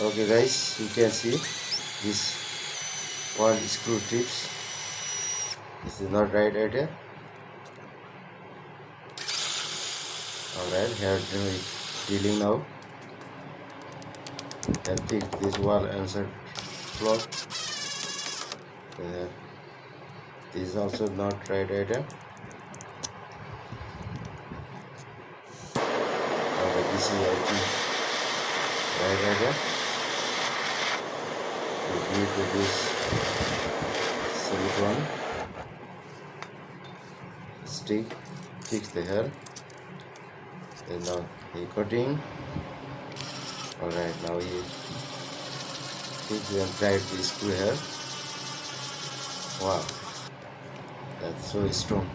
Okay guys, you can see this one screw tips. This is not right idea. Alright, here we drilling now. And fix this wall insert block. This is also not right idea. Okay, this is I think right idea. So due to this silicone stick, fix the hair. And now he cutting. Alright, now he fix and tight the screw here. Wow, that's so strong.